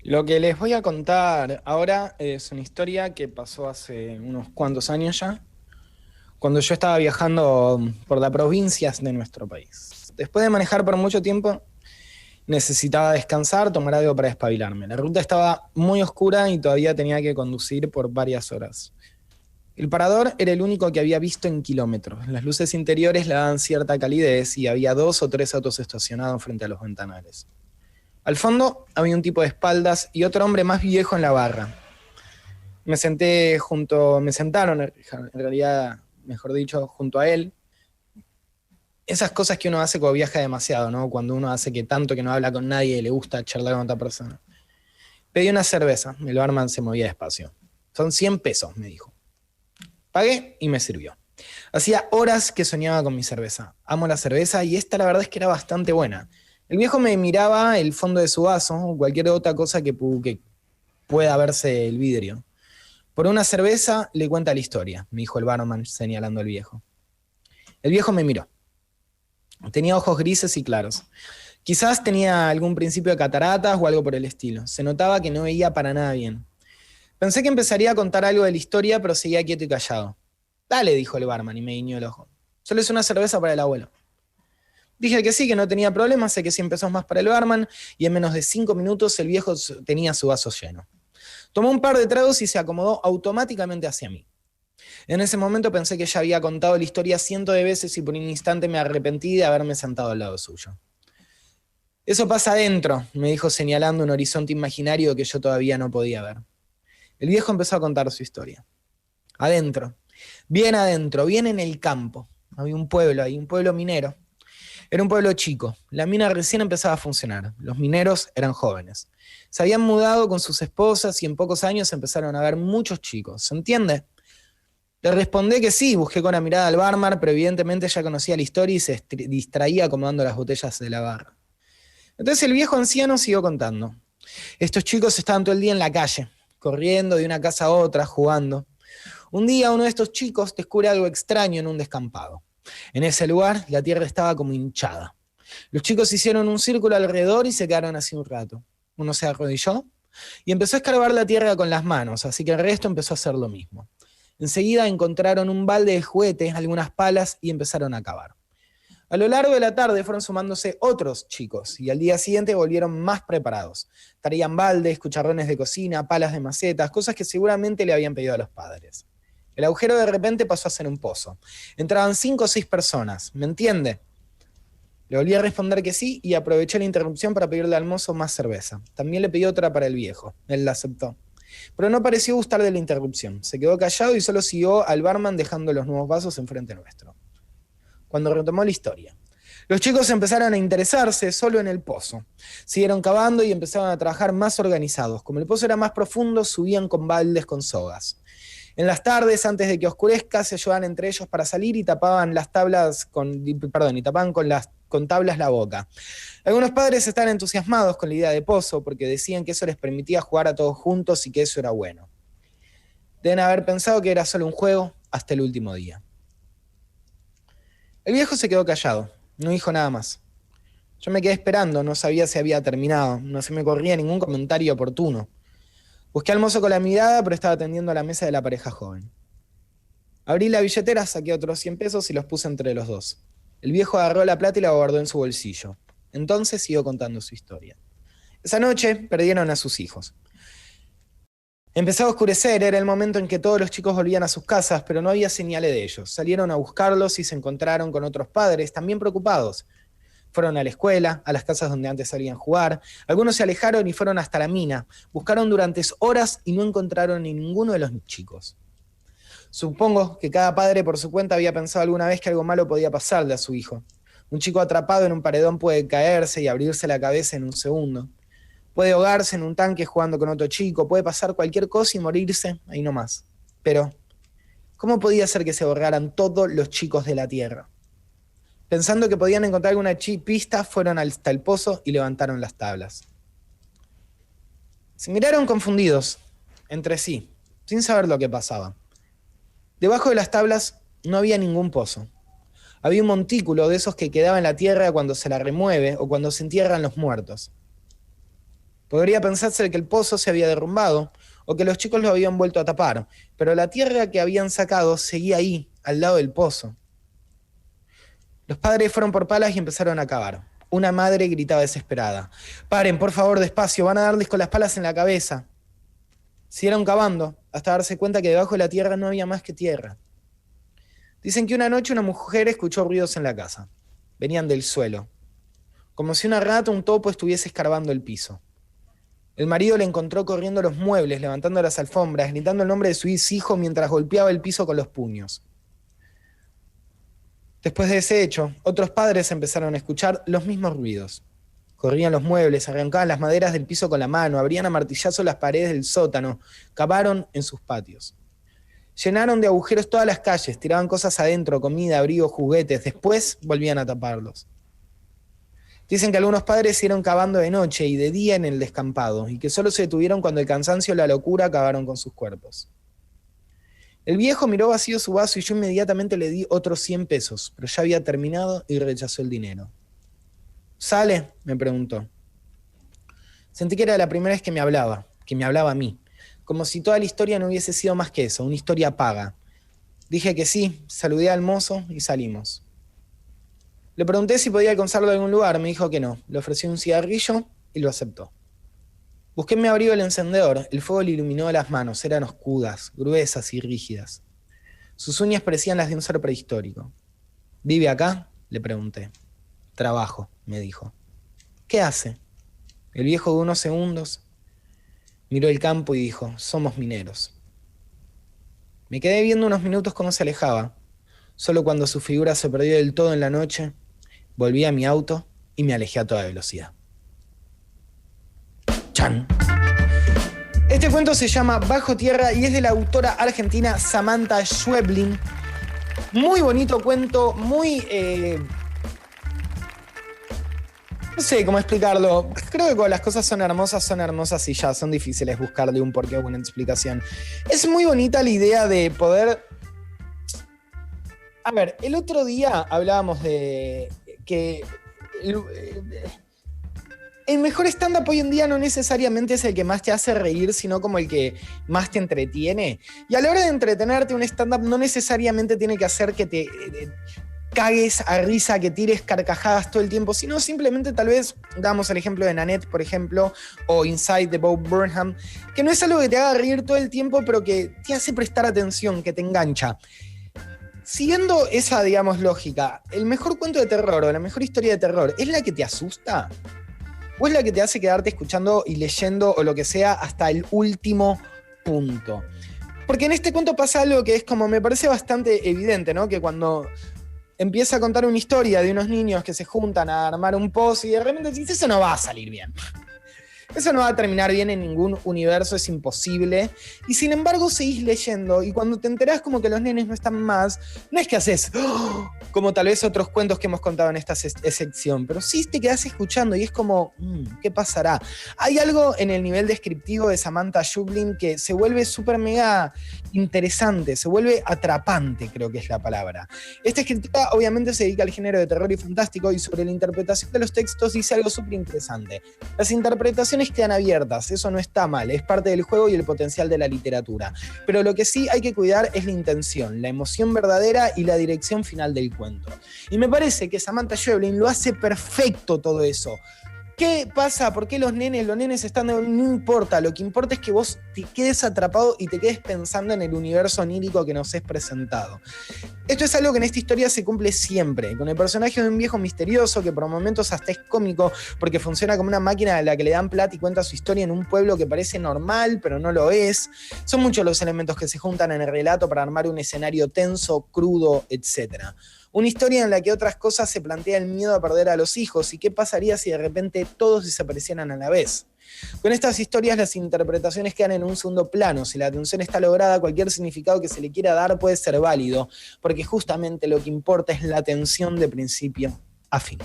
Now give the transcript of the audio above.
Lo que les voy a contar ahora es una historia que pasó hace unos cuantos años ya, cuando yo estaba viajando por las provincias de nuestro país. Después de manejar por mucho tiempo, necesitaba descansar, tomar algo para despabilarme. La ruta estaba muy oscura y todavía tenía que conducir por varias horas. El parador era el único que había visto en kilómetros. Las luces interiores le daban cierta calidez y había 2 o 3 autos estacionados frente a los ventanales. Al fondo había un tipo de espaldas y otro hombre más viejo en la barra. Me sentaron, en realidad, mejor dicho, junto a él. Esas cosas que uno hace cuando viaja demasiado, ¿no? Cuando uno hace que tanto que no habla con nadie y le gusta charlar con otra persona. Pedí una cerveza, el barman se movía despacio. Son 100 pesos, me dijo. Pagué y me sirvió. Hacía horas que soñaba con mi cerveza. Amo la cerveza y esta la verdad es que era bastante buena. El viejo me miraba el fondo de su vaso o cualquier otra cosa que pueda verse el vidrio. Por una cerveza le cuenta la historia, me dijo el barman señalando al viejo. El viejo me miró. Tenía ojos grises y claros. Quizás tenía algún principio de cataratas o algo por el estilo. Se notaba que no veía para nada bien. Pensé que empezaría a contar algo de la historia, pero seguía quieto y callado. Dale, dijo el barman y me guiñó el ojo. Solo es una cerveza para el abuelo. Dije que sí, que no tenía problema, sé que 100 pesos más para el barman, y en menos de 5 minutos el viejo tenía su vaso lleno. Tomó un par de tragos y se acomodó automáticamente hacia mí. En ese momento pensé que ya había contado la historia cientos de veces y por un instante me arrepentí de haberme sentado al lado suyo. Eso pasa adentro, me dijo señalando un horizonte imaginario que yo todavía no podía ver. El viejo empezó a contar su historia. Adentro, bien en el campo. Había un pueblo ahí, un pueblo minero. Era un pueblo chico. La mina recién empezaba a funcionar. Los mineros eran jóvenes. Se habían mudado con sus esposas y en pocos años empezaron a ver muchos chicos. ¿Se entiende? Le respondí que sí, busqué con la mirada al barman, pero evidentemente ya conocía la historia y se distraía acomodando las botellas de la barra. Entonces el viejo anciano siguió contando. Estos chicos estaban todo el día en la calle, corriendo de una casa a otra, jugando. Un día uno de estos chicos descubre algo extraño en un descampado. En ese lugar la tierra estaba como hinchada. Los chicos hicieron un círculo alrededor y se quedaron así un rato. Uno se arrodilló y empezó a escarbar la tierra con las manos, así que el resto empezó a hacer lo mismo. Enseguida encontraron un balde de juguetes, algunas palas y empezaron a cavar. A lo largo de la tarde fueron sumándose otros chicos y al día siguiente volvieron más preparados. Traían baldes, cucharones de cocina, palas de macetas, cosas que seguramente le habían pedido a los padres. El agujero de repente pasó a ser un pozo. Entraban 5 o 6 personas, ¿me entiende? Le volví a responder que sí y aproveché la interrupción para pedirle al mozo más cerveza. También le pedí otra para el viejo. Él la aceptó. Pero no pareció gustar de la interrupción. Se quedó callado y solo siguió al barman dejando los nuevos vasos enfrente nuestro. Cuando retomó la historia. Los chicos empezaron a interesarse solo en el pozo. Siguieron cavando y empezaron a trabajar más organizados. Como el pozo era más profundo, subían con baldes con sogas. En las tardes, antes de que oscurezca, se ayudaban entre ellos para salir y tapaban las tablas con tablas la boca. Algunos padres estaban entusiasmados con la idea de pozo porque decían que eso les permitía jugar a todos juntos y que eso era bueno. Deben haber pensado que era solo un juego hasta el último día. El viejo se quedó callado, no dijo nada más. Yo me quedé esperando, no sabía si había terminado, no se me corría ningún comentario oportuno. Busqué al mozo con la mirada, pero estaba atendiendo a la mesa de la pareja joven. Abrí la billetera, saqué otros 100 pesos y los puse entre los dos. El viejo agarró la plata y la guardó en su bolsillo. Entonces siguió contando su historia. Esa noche perdieron a sus hijos. Empezó a oscurecer, era el momento en que todos los chicos volvían a sus casas, pero no había señales de ellos. Salieron a buscarlos y se encontraron con otros padres, también preocupados. Fueron a la escuela, a las casas donde antes salían a jugar. Algunos se alejaron y fueron hasta la mina. Buscaron durante horas y no encontraron ni ninguno de los chicos. Supongo que cada padre por su cuenta había pensado alguna vez que algo malo podía pasarle a su hijo. Un chico atrapado en un paredón puede caerse y abrirse la cabeza en un segundo. Puede ahogarse en un tanque jugando con otro chico, puede pasar cualquier cosa y morirse ahí nomás. Pero, ¿cómo podía ser que se borraran todos los chicos de la tierra? Pensando que podían encontrar alguna pista, fueron hasta el pozo y levantaron las tablas. Se miraron confundidos entre sí, sin saber lo que pasaba. Debajo de las tablas no había ningún pozo. Había un montículo de esos que quedaba en la tierra cuando se la remueve o cuando se entierran los muertos. Podría pensarse que el pozo se había derrumbado o que los chicos lo habían vuelto a tapar, pero la tierra que habían sacado seguía ahí, al lado del pozo. Los padres fueron por palas y empezaron a cavar. Una madre gritaba desesperada: «Paren, por favor, despacio, van a darles con las palas en la cabeza». Siguieron cavando, hasta darse cuenta que debajo de la tierra no había más que tierra. Dicen que una noche una mujer escuchó ruidos en la casa. Venían del suelo, como si una rata o un topo estuviese escarbando el piso. El marido le encontró corriendo los muebles, levantando las alfombras, gritando el nombre de su hijo mientras golpeaba el piso con los puños. Después de ese hecho, otros padres empezaron a escuchar los mismos ruidos. Corrían los muebles, arrancaban las maderas del piso con la mano, abrían a martillazos las paredes del sótano, cavaron en sus patios. Llenaron de agujeros todas las calles, tiraban cosas adentro, comida, abrigo, juguetes, después volvían a taparlos. Dicen que algunos padres siguieron cavando de noche y de día en el descampado, y que solo se detuvieron cuando el cansancio y la locura acabaron con sus cuerpos. El viejo miró vacío su vaso y yo inmediatamente le di otros 100 pesos, pero ya había terminado y rechazó el dinero. ¿Sale?, me preguntó. Sentí que era la primera vez que me hablaba a mí, como si toda la historia no hubiese sido más que eso, una historia paga. Dije que sí, saludé al mozo y salimos. Le pregunté si podía alcanzarlo de algún lugar, me dijo que no. Le ofrecí un cigarrillo y lo aceptó. Busqué en mi abrigo el encendedor, el fuego le iluminó las manos, eran oscuras, gruesas y rígidas. Sus uñas parecían las de un ser prehistórico. ¿Vive acá?, le pregunté. Trabajo, me dijo. ¿Qué hace? El viejo de unos segundos miró el campo y dijo: somos mineros. Me quedé viendo unos minutos cómo se alejaba. Solo cuando su figura se perdió del todo en la noche, volví a mi auto y me alejé a toda velocidad. ¡Chan! Este cuento se llama Bajo Tierra y es de la autora argentina Samantha Schweblin. Muy bonito cuento, muy... no sé cómo explicarlo. Creo que cuando las cosas son hermosas y ya, son difíciles buscarle un porqué o una explicación. Es muy bonita la idea de poder... A ver, el otro día hablábamos de que el mejor stand-up hoy en día no necesariamente es el que más te hace reír, sino como el que más te entretiene. Y a la hora de entretenerte, un stand-up no necesariamente tiene que hacer que te cagues a risa, que tires carcajadas todo el tiempo, sino simplemente tal vez, damos el ejemplo de Nanette, por ejemplo, o Inside de Bo Burnham, que no es algo que te haga reír todo el tiempo, pero que te hace prestar atención, que te engancha. Siguiendo esa, digamos, lógica, ¿el mejor cuento de terror o la mejor historia de terror es la que te asusta? ¿O es la que te hace quedarte escuchando y leyendo o lo que sea hasta el último punto? Porque en este cuento pasa algo que es como, me parece bastante evidente, ¿no? Que cuando empieza a contar una historia de unos niños que se juntan a armar un pozo y de repente dices, eso no va a salir bien. Eso no va a terminar bien en ningún universo, es imposible. Y sin embargo seguís leyendo y cuando te enterás como que los nenes no están más, no es que haces ¡oh!, como tal vez otros cuentos que hemos contado en esta sección, pero sí te quedás escuchando y es como, ¿qué pasará? Hay algo en el nivel descriptivo de Samantha Schweblin que se vuelve súper mega interesante, se vuelve atrapante, creo que es la palabra. Esta escritora obviamente se dedica al género de terror y fantástico y sobre la interpretación de los textos dice algo súper interesante. Las interpretaciones quedan abiertas, eso no está mal, es parte del juego y el potencial de la literatura. Pero lo que sí hay que cuidar es la intención, la emoción verdadera y la dirección final del cuento. Y me parece que Samantha Schweblin lo hace perfecto todo eso. ¿Qué pasa? ¿Por qué los nenes están? No importa, lo que importa es que vos te quedes atrapado y te quedes pensando en el universo onírico que nos es presentado. Esto es algo que en esta historia se cumple siempre, con el personaje de un viejo misterioso que por momentos hasta es cómico porque funciona como una máquina a la que le dan plata y cuenta su historia en un pueblo que parece normal, pero no lo es. Son muchos los elementos que se juntan en el relato para armar un escenario tenso, crudo, etc. Una historia en la que otras cosas se plantea el miedo a perder a los hijos y qué pasaría si de repente todos desaparecieran a la vez. Con estas historias las interpretaciones quedan en un segundo plano. Si la atención está lograda, cualquier significado que se le quiera dar puede ser válido, porque justamente lo que importa es la atención de principio a fin.